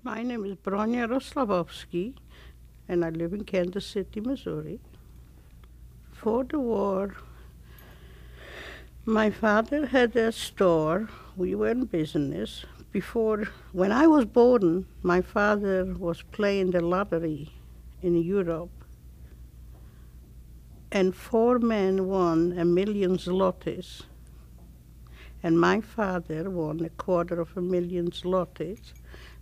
My name is Bronia Roslawowski, and I live in Kansas City, Missouri. Before the war, my father had a store. We were in business. When I was born, my father was playing the lottery in Europe, and four men won 1,000,000 zlotys, and my father won 250,000 zlotys.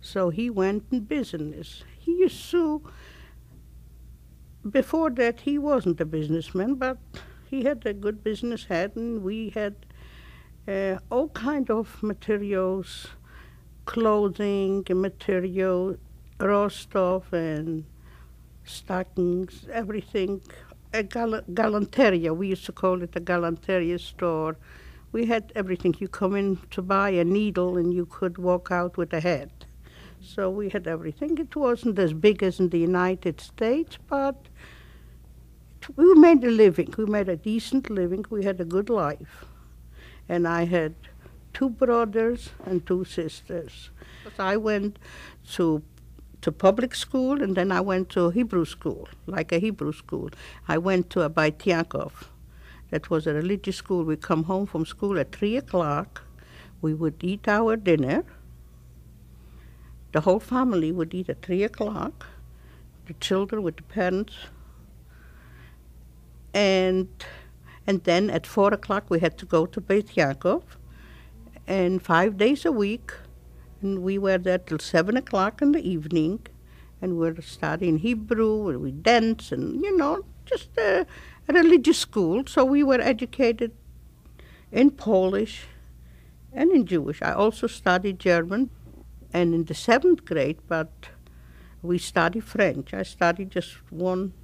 So he went in business. He used to. Before that, he wasn't a businessman, but he had a good business head, and we had all kind of materials, clothing, material, raw stuff, and stockings, everything. A galanteria, we used to call it a galanteria store. We had everything. You come in to buy a needle, and you could walk out with a hat. So we had everything. It wasn't as big as in the United States, but we made a living. We made a decent living. We had a good life. And I had two brothers and two sisters. I went to public school, and then I went to Hebrew school, like a Hebrew school. I went to a Beit Yaakov. That was a religious school. We come home from school at 3 o'clock. We would eat our dinner. The whole family would eat at 3 o'clock, the children with the parents. And then at 4 o'clock we had to go to Beit Yaakov, and 5 days a week, and we were there till 7 o'clock in the evening, and we were studying Hebrew, and we danced, and just a religious school. So we were educated in Polish and in Jewish. I also studied German, and in the 7th grade, but we studied French. I studied just one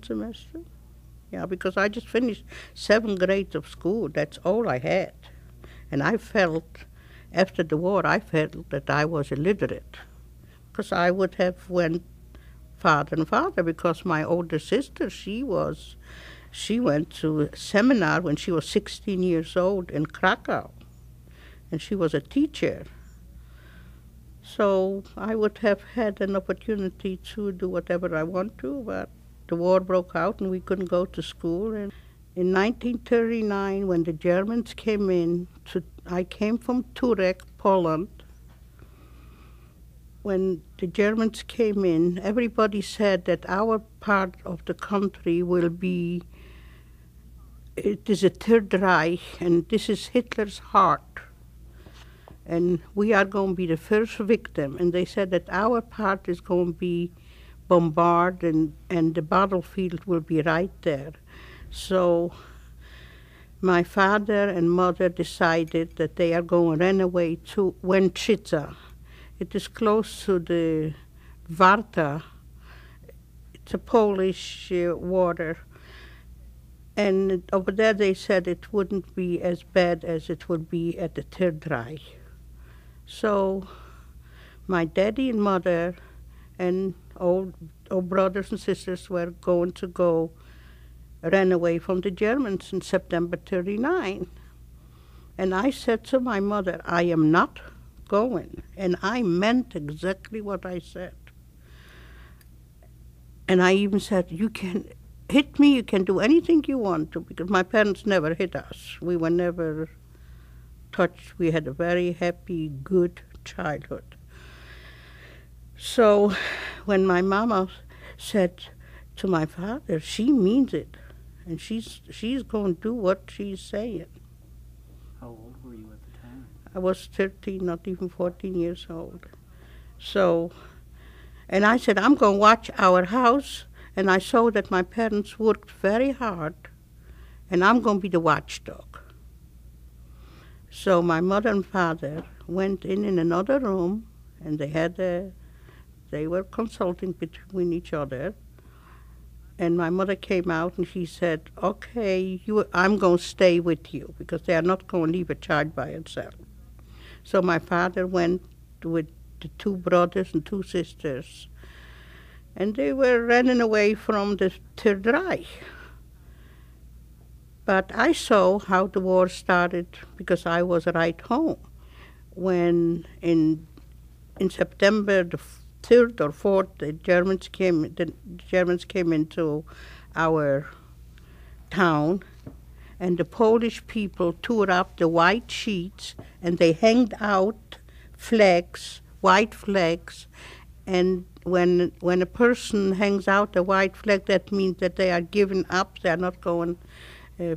semester. Yeah, because I just finished 7 grades of school. That's all I had. And I felt, after the war, that I was illiterate. Because I would have went farther and farther, because my older sister, she went to a seminar when she was 16 years old in Krakow. And she was a teacher. So I would have had an opportunity to do whatever I want to, but the war broke out and we couldn't go to school. And in 1939, when the Germans came in, I came from Turek, Poland. When the Germans came in, everybody said that our part of the country it is a Third Reich, and this is Hitler's heart. And we are going to be the first victim. And they said that our part is going to be bombarded, and the battlefield will be right there. So my father and mother decided that they are going to run away to Łęczyca. It is close to the Warta. It's a Polish water. And over there they said it wouldn't be as bad as it would be at the Third Reich. So my daddy and mother and all brothers and sisters were going to run away from the Germans in September 39. And I said to my mother, I am not going. And I meant exactly what I said. And I even said, you can hit me, you can do anything you want to, because my parents never hit us. We were never touched. We had a very happy, good childhood. So when my mama said to my father, she means it, and she's going to do what she's saying. How old were you at the time? I was 13, not even 14 years old. So, and I said, I'm going to watch our house, and I saw that my parents worked very hard, and I'm going to be the watchdog. So my mother and father went in another room, and they were consulting between each other. And my mother came out and she said, okay, I'm going to stay with you, because they are not going to leave a child by itself. So my father went with the 2 brothers and 2 sisters, and they were running away from the Third Reich. But I saw how the war started, because I was right home when in in September the 3rd or 4th, the Germans came into our town, and the Polish people tore up the white sheets, and they hanged out flags, white flags, and when a person hangs out a white flag, that means that they are giving up, they are not going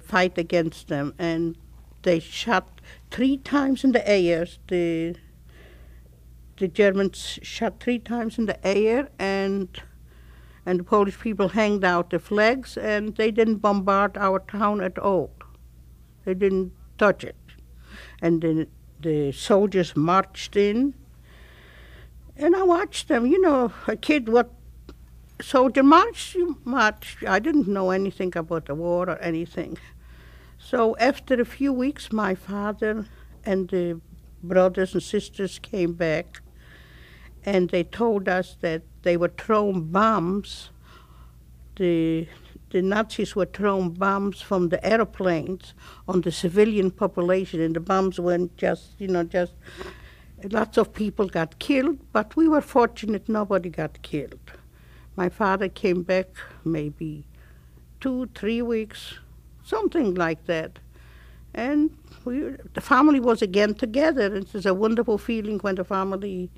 fight against them. And they shot 3 times in the air. The Germans shot 3 times in the air, and the Polish people hanged out the flags, and they didn't bombard our town at all. They didn't touch it. And then the soldiers marched in, and I watched them. You know, a kid, what soldier march, you march. I didn't know anything about the war or anything. So after a few weeks, my father and the brothers and sisters came back, and they told us that they were throwing bombs. The Nazis were throwing bombs from the airplanes on the civilian population, and the bombs weren't just lots of people got killed, but we were fortunate nobody got killed. My father came back maybe 2-3 weeks, something like that. And the family was again together. It was a wonderful feeling when the family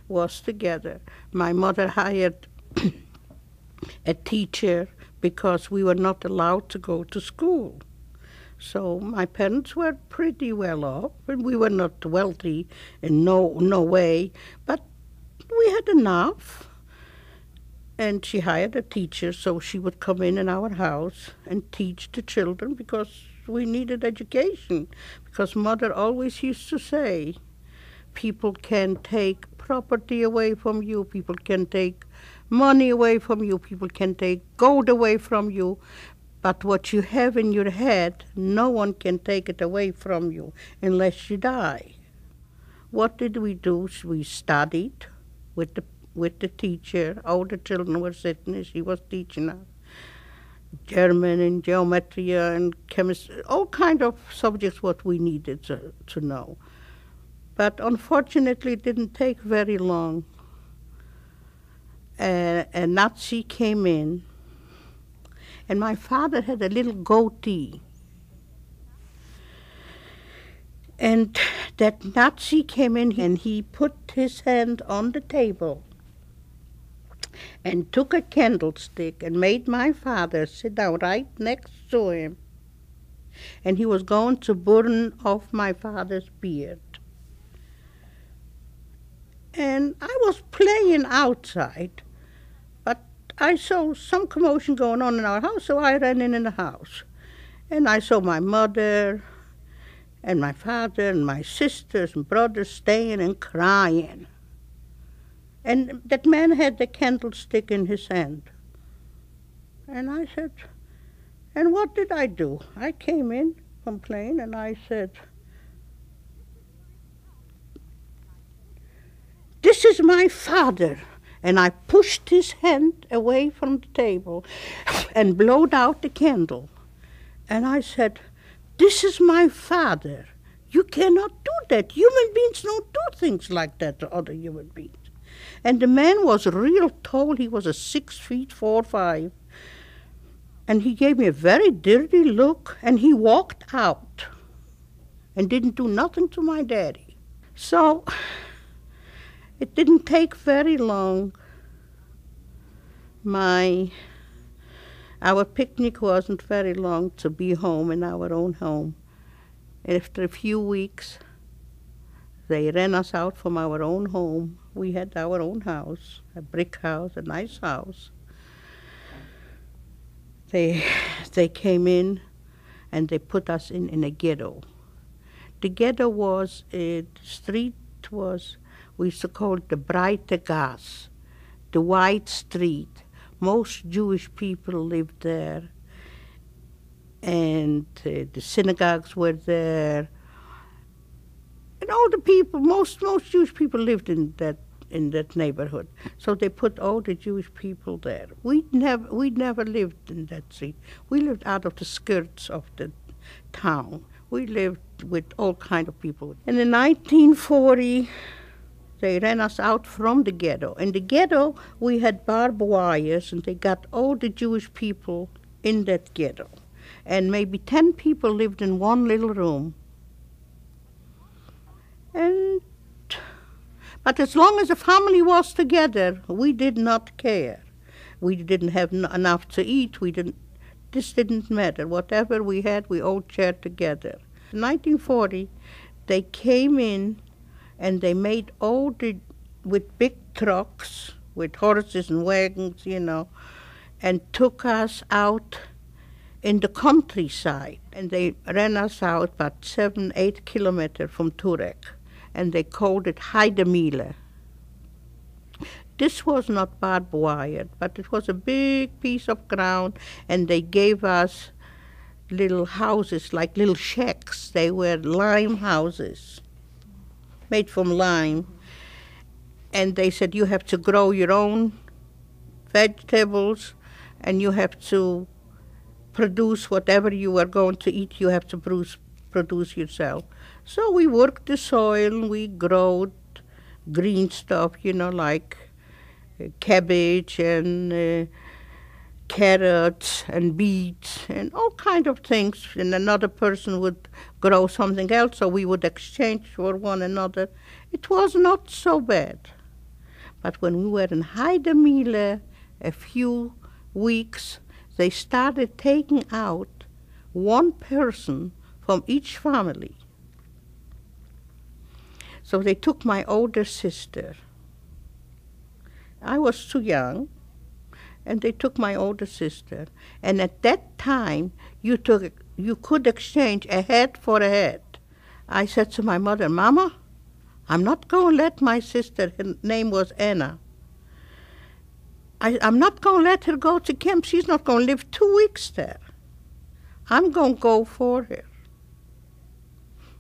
was together. My mother hired a teacher because we were not allowed to go to school. So my parents were pretty well off, and we were not wealthy in no way, but we had enough. And she hired a teacher, so she would come in our house and teach the children, because we needed education. Because Mother always used to say, people can take property away from you, people can take money away from you, people can take gold away from you, but what you have in your head, no one can take it away from you unless you die. What did we do? We studied with the teacher. All the children were sitting there. She was teaching us German and geometry and chemistry, all kind of subjects what we needed to know. But unfortunately, it didn't take very long. A Nazi came in, and my father had a little goatee. And that Nazi came in, and he put his hand on the table and took a candlestick and made my father sit down right next to him. And he was going to burn off my father's beard. And I was playing outside, but I saw some commotion going on in our house, so I ran in the house. And I saw my mother and my father and my sisters and brothers staying and crying. And that man had the candlestick in his hand. And I said, and what did I do? I came in from playing, and I said, this is my father. And I pushed his hand away from the table and blowed out the candle. And I said, this is my father. You cannot do that. Human beings don't do things like that to other human beings. And the man was real tall. He was 6 feet 4 or 5. And he gave me a very dirty look, and he walked out and didn't do nothing to my daddy. So it didn't take very long. Our picnic wasn't very long to be home in our own home. After a few weeks, they ran us out from our own home. We had our own house, a brick house, a nice house. They came in, and they put us in a ghetto. The ghetto was, the street was, we used to call it the Breite Gas, the White Street. Most Jewish people lived there, and the synagogues were there, and all the people, most Jewish people lived in that neighborhood. So they put all the Jewish people there. We'd never lived in that street. We lived out of the skirts of the town. We lived with all kind of people. And in 1940, They ran us out from the ghetto. In the ghetto, we had barbed wires, and they got all the Jewish people in that ghetto. And maybe 10 people lived in one little room. But as long as the family was together, we did not care. We didn't have enough to eat. This didn't matter. Whatever we had, we all shared together. In 1940, they came in and they made with big trucks, with horses and wagons, and took us out in the countryside. And they ran us out about 7-8 kilometers from Turek. And they called it Heidemühle. This was not barbed wire, but it was a big piece of ground, and they gave us little houses, like little shacks. They were lime houses, made from lime. And they said, you have to grow your own vegetables, and you have to produce whatever you are going to eat, you have to produce yourself. So we worked the soil, we growed green stuff, like cabbage and carrots and beets and all kind of things. And another person would grow something else, so we would exchange for one another. It was not so bad. But when we were in Heidemühle, a few weeks, they started taking out one person from each family. So they took my older sister. I was too young, and they took my older sister. And at that time, you could exchange a head for a head. I said to my mother, Mama, I'm not going to let my sister, her name was Anna, I'm not going to let her go to camp. She's not going to live 2 weeks there. I'm going to go for her.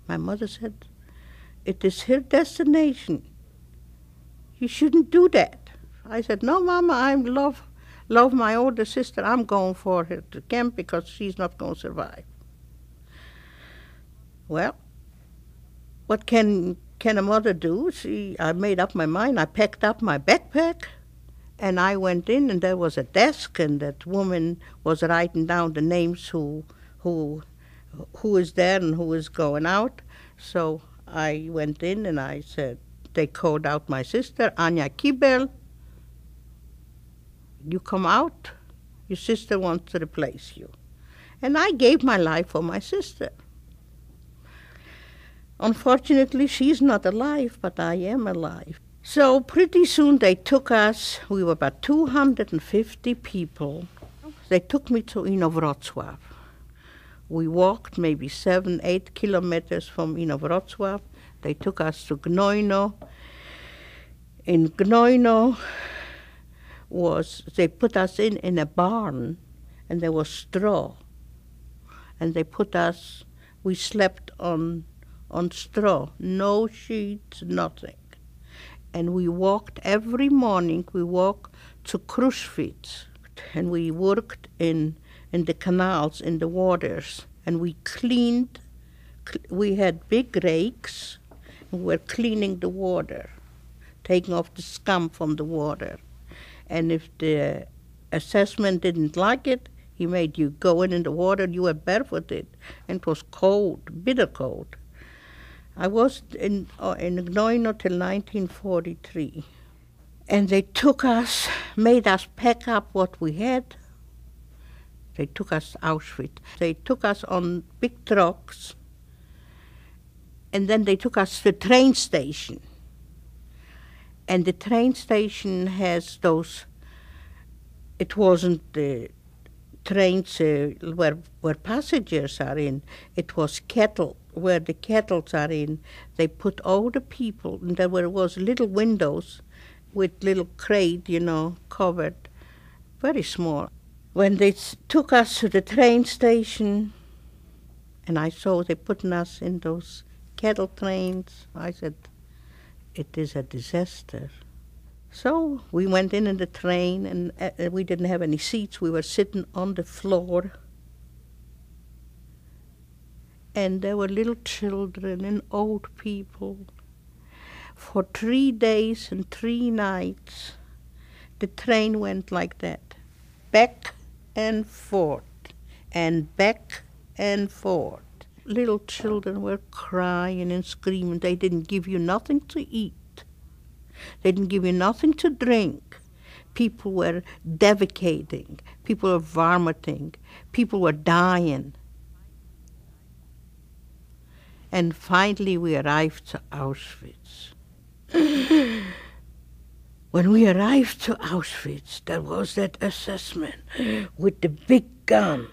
My mother said, it is her destination. You shouldn't do that. I said, no, Mama, I love my older sister. I'm going for her to camp because she's not going to survive. Well, what can a mother do? I made up my mind. I packed up my backpack, and I went in, and there was a desk, and that woman was writing down the names who is there and who is going out. So I went in, and I said, they called out my sister, Anya Kibel. You come out, your sister wants to replace you. And I gave my life for my sister. Unfortunately, she's not alive, but I am alive. So pretty soon they took us, we were about 250 people. They took me to Wrocław. We walked maybe 7-8 kilometers from Wrocław. They took us to Gnojno. In Gnojno they put us in a barn, and there was straw. And we slept on straw, no sheets, nothing. And we walked every morning, we walked to Kruszwitz, and we worked in the canals, in the waters, and we cleaned. We had big rakes, and we were cleaning the water, taking off the scum from the water. And if the assessment didn't like it, he made you go in the water, you were barefooted, and it was cold, bitter cold. I was in Gnojno till 1943. And they made us pack up what we had. They took us to Auschwitz. They took us on big trucks, and then they took us to the train station. And the train station has it wasn't the trains where passengers are in. It was kettle, where the kettles are in. They put all the people, and there was little windows with little crate, covered, very small. When they took us to the train station, and I saw they putting us in those kettle trains, I said, it is a disaster. So we went in the train, and we didn't have any seats. We were sitting on the floor. And there were little children and old people. For 3 days and 3 nights, the train went like that, back and forth, and back and forth. Little children were crying and screaming. They didn't give you nothing to eat. They didn't give you nothing to drink. People were defecating. People were vomiting. People were dying. And finally we arrived to Auschwitz. When we arrived to Auschwitz, there was that assessment with the big gun.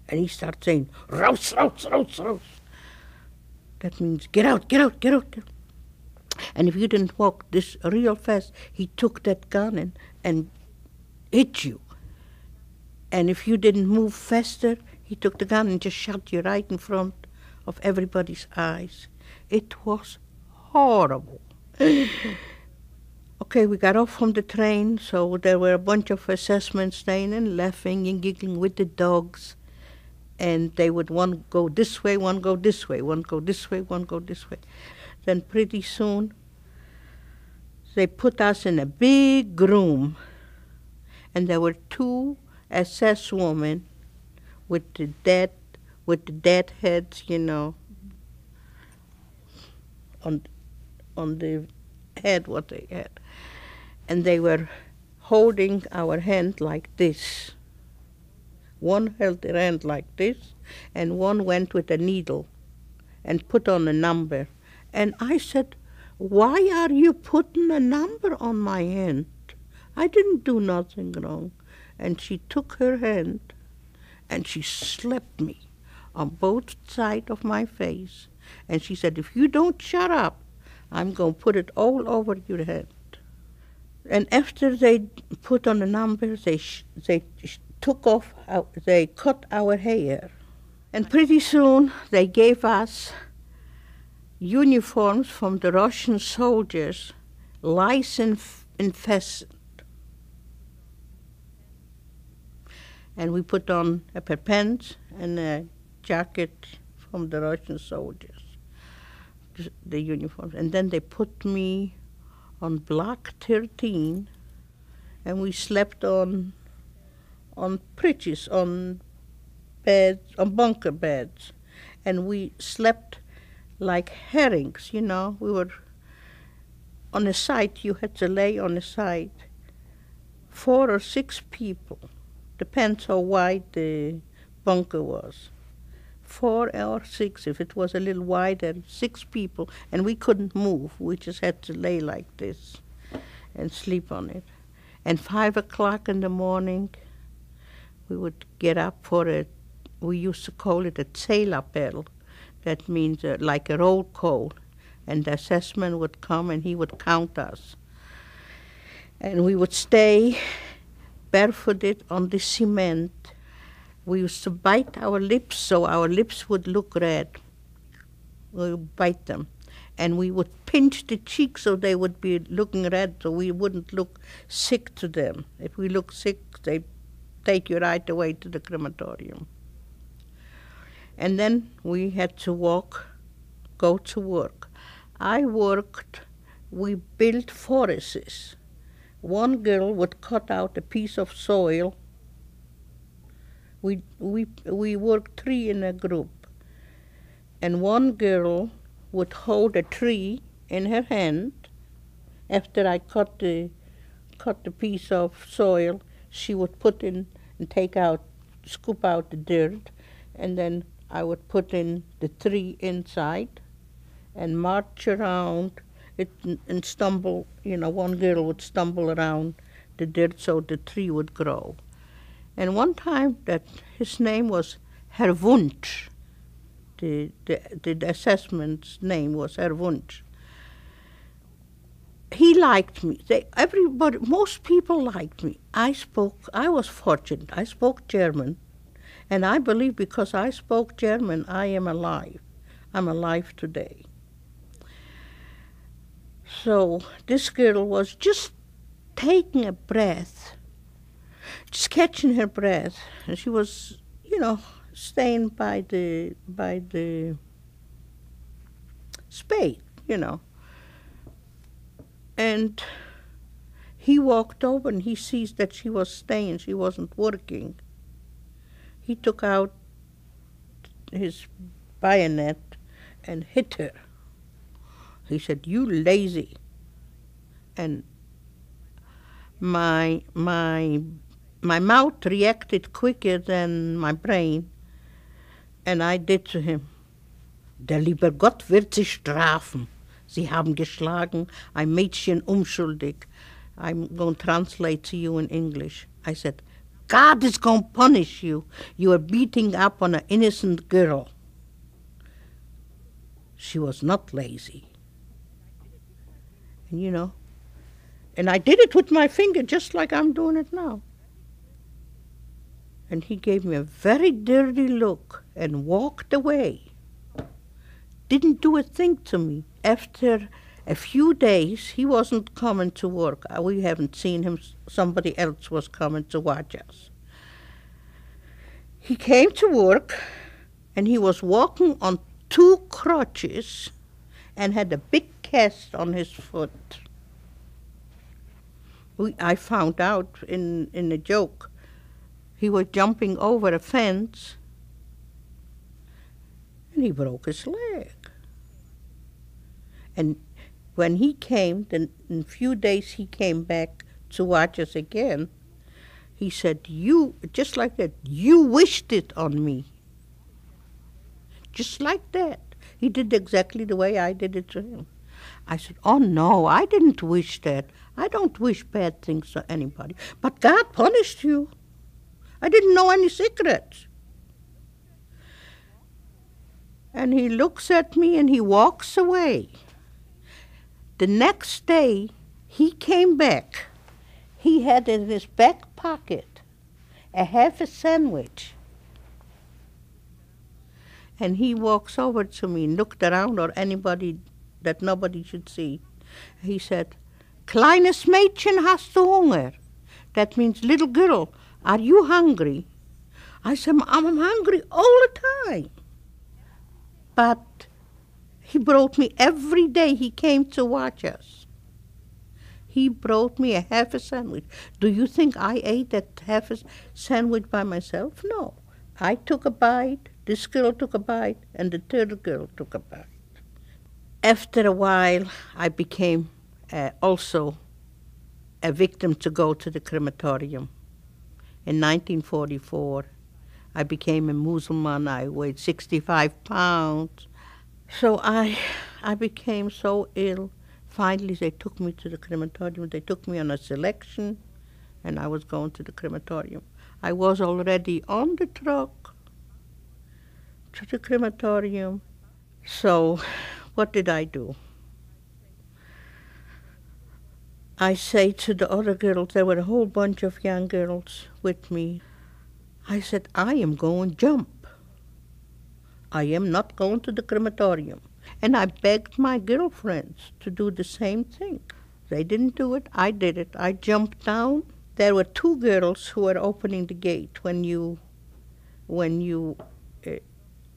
And he started saying, "Raus, raus, raus, raus." That means, get out, get out, get out, get out. And if you didn't walk this real fast, he took that gun and hit you. And if you didn't move faster, he took the gun and just shot you right in front of everybody's eyes. It was horrible. Okay, we got off from the train, so there were a bunch of assessments staying and laughing and giggling with the dogs. And they would one go this way, one go this way, one go this way, one go this way. Then pretty soon, they put us in a big room, and there were 2 SS women with the dead heads, you know, on the head what they had. And they were holding our hand like this. One held their hand like this, and one went with a needle and put on a number. And I said, "Why are you putting a number on my hand? I didn't do nothing wrong." And she took her hand and she slapped me on both sides of my face. And she said, "If you don't shut up, I'm going to put it all over your head." And after they put on the number, they cut our hair. And pretty soon they gave us uniforms from the Russian soldiers, lice infested. And we put on a pair of pants and a jacket from the Russian soldiers, the uniforms. And then they put me on block 13, and we slept on bridges, on beds, on bunker beds. And we slept like herrings, you know. We were on a side, you had to lay on a side. 4 or 6 people, depends how wide the bunker was. 4 or 6, if it was a little wider, 6 people, and we couldn't move. We just had to lay like this and sleep on it. And 5 o'clock in the morning, we would get up for we used to call it a zählappell. That means like a roll call. And the assessment would come and he would count us. And we would stay barefooted on the cement. We used to bite our lips so our lips would look red. We would bite them. And we would pinch the cheeks so they would be looking red so we wouldn't look sick to them. If we look sick, they'd take you right away to the crematorium. And then we had to go to work. We built forests. One girl would cut out a piece of soil. We worked 3 in a group. And one girl would hold a tree in her hand. After I cut the piece of soil, she would put in and scoop out the dirt, and then I would put in the tree inside and march around it and stumble, you know, one girl would stumble around the dirt so the tree would grow. And one time his name was Herr Wunsch. The assessment's name was Herr Wunsch. He liked me. Most people liked me. I was fortunate. I spoke German. And I believe because I spoke German, I am alive. I'm alive today. So this girl was just taking a breath, just catching her breath. And she was, you know, staying by the spade. you know. And he walked over and he sees that she was staying, she wasn't working. He took out his bayonet and hit her. He said, "You lazy." And my mouth reacted quicker than my brain. And I did to him, "Der liebe Gott wird Sie strafen. Sie haben geschlagen ein Mädchen unschuldig." I'm going to translate to you in English. I said, "God is going to punish you. You are beating up on an innocent girl." She was not lazy. And, you know, and I did it with my finger just like I'm doing it now. And he gave me a very dirty look and walked away. Didn't do a thing to me. After a few days, he wasn't coming to work. We haven't seen him. Somebody else was coming to watch us. He came to work, and he was walking on 2 crutches and had a big cast on his foot. I found out in a joke. He was jumping over a fence, and he broke his leg. And when he came, then in a few days he came back to watch us again. He said, "You," just like that, "you wished it on me." Just like that. He did exactly the way I did it to him. I said, "Oh no, I didn't wish that. I don't wish bad things to anybody. But God punished you. I didn't know any secrets." And he looks at me and he walks away. The next day, he came back. He had in his back pocket a half a sandwich. And he walks over to me and looked around or anybody that nobody should see. He said, "Kleines Mädchen, hast du Hunger?" That means, "Little girl, are you hungry?" I said, I'm hungry all the time." But he brought me every day he came to watch us. He brought me a half a sandwich. Do you think I ate that half a sandwich by myself? No. I took a bite, this girl took a bite, and the third girl took a bite. After a while, I became also a victim to go to the crematorium. In 1944, I became a Muslim. I weighed 65 pounds. So I became so ill. Finally, they took me to the crematorium. They took me on a selection, and I was going to the crematorium. I was already on the truck to the crematorium. So what did I do? I say to the other girls, there were a whole bunch of young girls with me. I said, "I am going to jump. I am not going to the crematorium." And I begged my girlfriends to do the same thing. They didn't do it. I did it. I jumped down. There were 2 girls who were opening the gate when you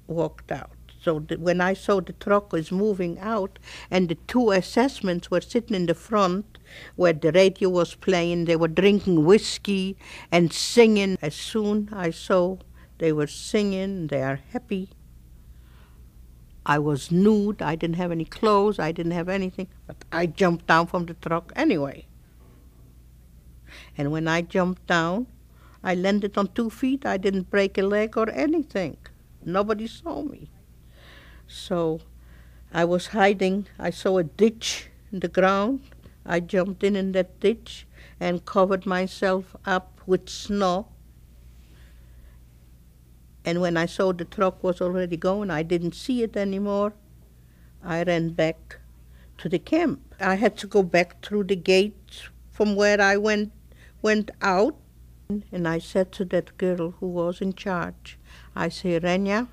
walked out. So when I saw the truck was moving out and the 2 assessments were sitting in the front where the radio was playing, they were drinking whiskey and singing. As soon as I saw they were singing, they are happy. I was nude. I didn't have any clothes. I didn't have anything. But I jumped down from the truck anyway. And when I jumped down, I landed on 2 feet. I didn't break a leg or anything. Nobody saw me. So I was hiding. I saw a ditch in the ground. I jumped in that ditch and covered myself up with snow. And when I saw the truck was already going, I didn't see it anymore. I ran back to the camp. I had to go back through the gate from where I went out. And I said to that girl who was in charge, I say, "Renia,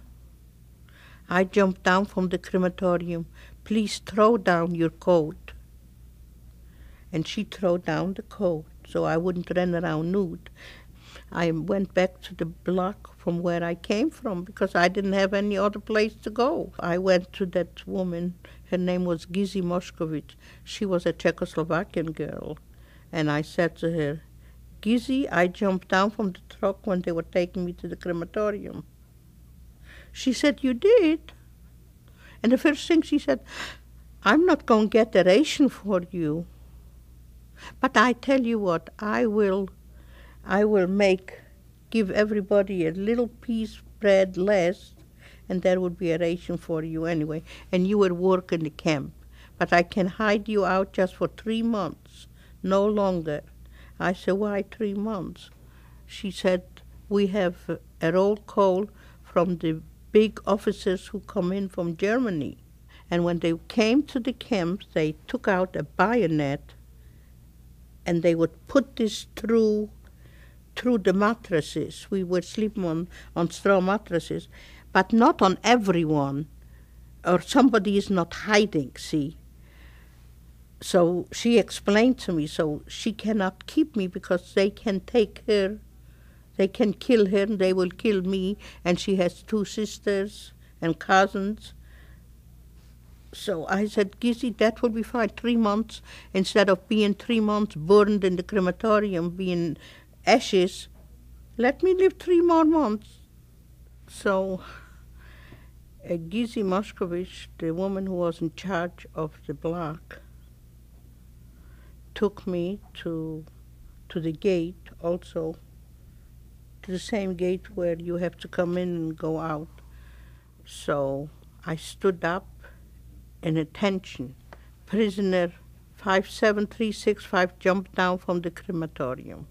I jumped down from the crematorium. Please throw down your coat." And she threw down the coat so I wouldn't run around nude. I went back to the block from where I came from because I didn't have any other place to go. I went to that woman. Her name was Gizi Moshkovich. She was a Czechoslovakian girl. And I said to her, Gizi, I jumped down from the truck when they were taking me to the crematorium. She said, you did? And the first thing she said, I'm not going to get a ration for you. But I tell you what, I will give everybody a little piece bread less, and there would be a ration for you anyway, and you will work in the camp. But I can hide you out just for 3 months, no longer. I said, why 3 months? She said, we have a roll call from the big officers who come in from Germany. And when they came to the camp, they took out a bayonet, and they would put this through the mattresses. We were sleeping on straw mattresses, but not on everyone, or somebody is not hiding, see. So she explained to me, so she cannot keep me because they can take her, they can kill her, and they will kill me, and she has 2 sisters and cousins. So I said, Gizi, that will be fine, 3 months, instead of being 3 months burned in the crematorium, being ashes, let me live 3 more months. So Gizi Moshkovich, the woman who was in charge of the block, took me to the gate also, to the same gate where you have to come in and go out. So I stood up in attention. Prisoner 57365 jumped down from the crematorium.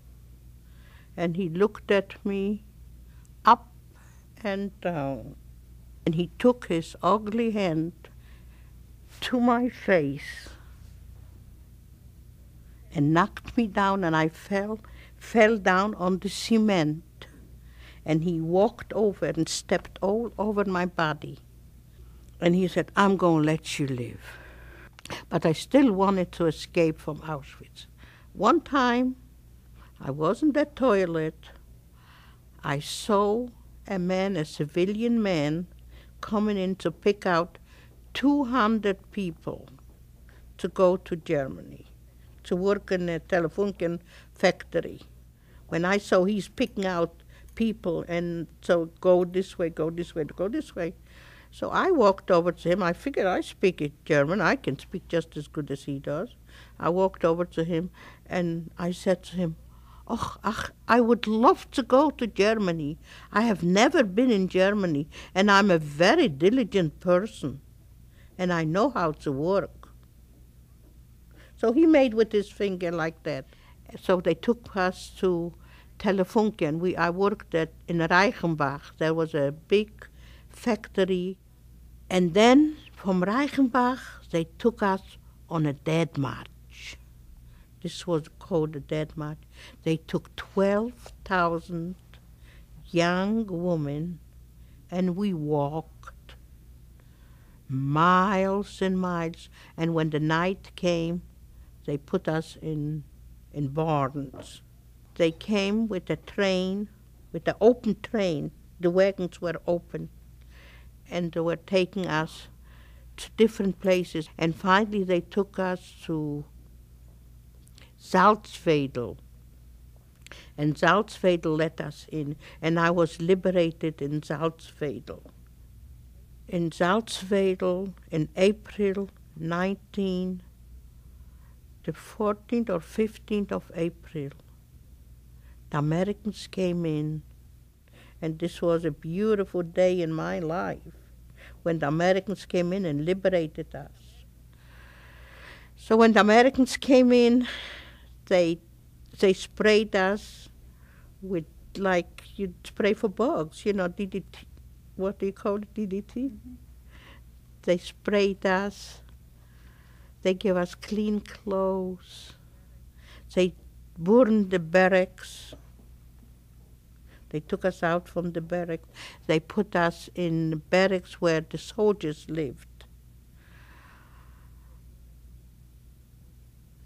And he looked at me up and down. And he took his ugly hand to my face and knocked me down, and I fell down on the cement. And he walked over and stepped all over my body. And he said, I'm going to let you live. But I still wanted to escape from Auschwitz. One time, I was in that toilet. I saw a man, a civilian man, coming in to pick out 200 people to go to Germany, to work in a Telefunken factory. When I saw he's picking out people, and so go this way, go this way, go this way. So I walked over to him. I figured I speak German. I can speak just as good as he does. I walked over to him, and I said to him, ach, I would love to go to Germany. I have never been in Germany, and I'm a very diligent person, and I know how to work. So he made with his finger like that. So they took us to Telefunken. I worked in Reichenbach. There was a big factory. And then from Reichenbach, they took us on a dead march. This was called a dead march. They took 12,000 young women, and we walked miles and miles. And when the night came, they put us in barns. They came with a train, with an open train. The wagons were open, and they were taking us to different places. And finally they took us to Salzwedel. And Salzwedel let us in, and I was liberated in Salzwedel. In Salzwedel, in April the 14th or 15th of April, the Americans came in, and this was a beautiful day in my life, when the Americans came in and liberated us. So when the Americans came in, they sprayed us with, like you'd spray for bugs, DDT. What do you call it, DDT? Mm-hmm. They sprayed us. They gave us clean clothes. They burned the barracks. They took us out from the barracks. They put us in barracks where the soldiers lived.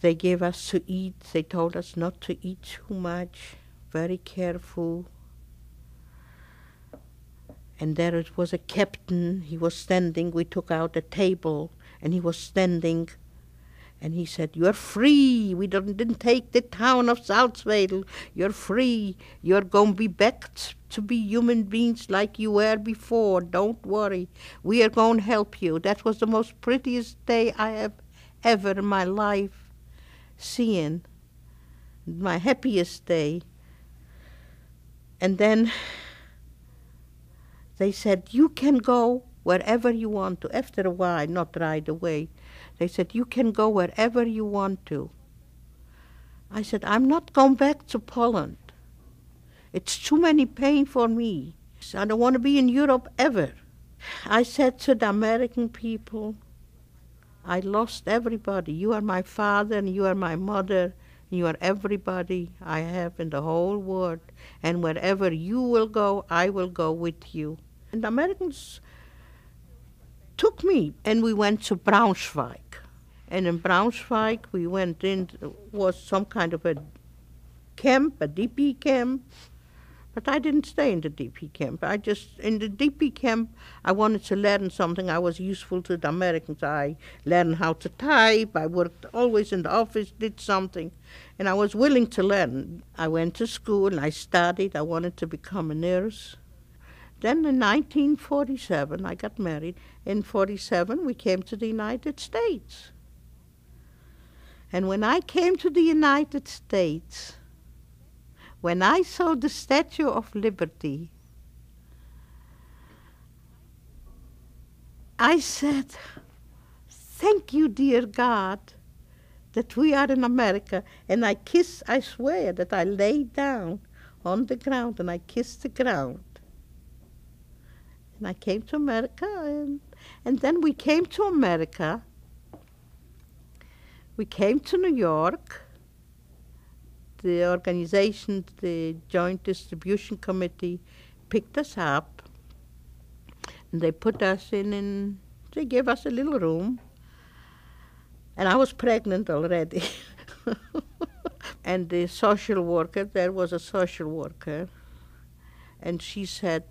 They gave us to eat. They told us not to eat too much. very careful. And there it was a captain. He was standing. We took out a table, and he was standing. And he said, "You're free. We didn't take the town of Southsville. You're free. You're going to be back to be human beings like you were before. Don't worry. We are going to help you." That was the most prettiest day I have ever in my life seen. My happiest day. And then they said, "You can go wherever you want to." After a while, not right away. They said, "You can go wherever you want to." I said, "I'm not going back to Poland. It's too many pain for me. I don't want to be in Europe ever." I said to the American people, "I lost everybody. You are my father, and you are my mother, and you are everybody I have in the whole world. And wherever you will go, I will go with you." And the Americans took me, and we went to Braunschweig. And in Braunschweig, we went in, was some kind of a camp, a DP camp. But I didn't stay in the DP camp. In the DP camp, I wanted to learn something. I was useful to the Americans. I learned how to type. I worked always in the office, did something. And I was willing to learn. I went to school and I studied. I wanted to become a nurse. Then in 1947, I got married. In 1947, we came to the United States. And when I came to the United States, when I saw the Statue of Liberty, I said, "Thank you, dear God, that we are in America." And I swear that I laid down on the ground and I kissed the ground. And I came to America, and then we came to America. We came to New York. The organization, the Joint Distribution Committee, picked us up. And they put us in they gave us a little room. And I was pregnant already. And the social worker, there was a social worker, and she said,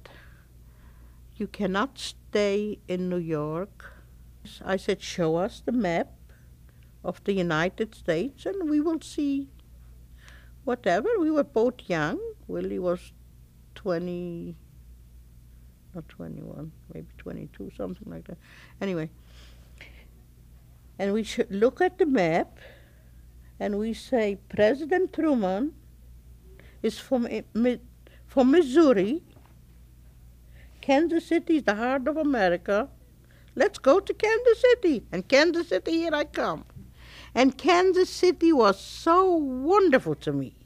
"You cannot stay in New York." I said, "Show us the map of the United States and we will see whatever." We were both young. Willie was 20, not 21, maybe 22, something like that. Anyway, and we should look at the map and we say, President Truman is from Missouri. Kansas City is the heart of America. Let's go to Kansas City. And Kansas City, here I come. And Kansas City was so wonderful to me.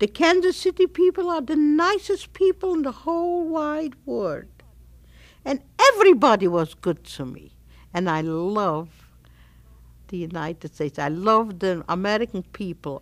The Kansas City people are the nicest people in the whole wide world. And everybody was good to me. And I love the United States. I love the American people.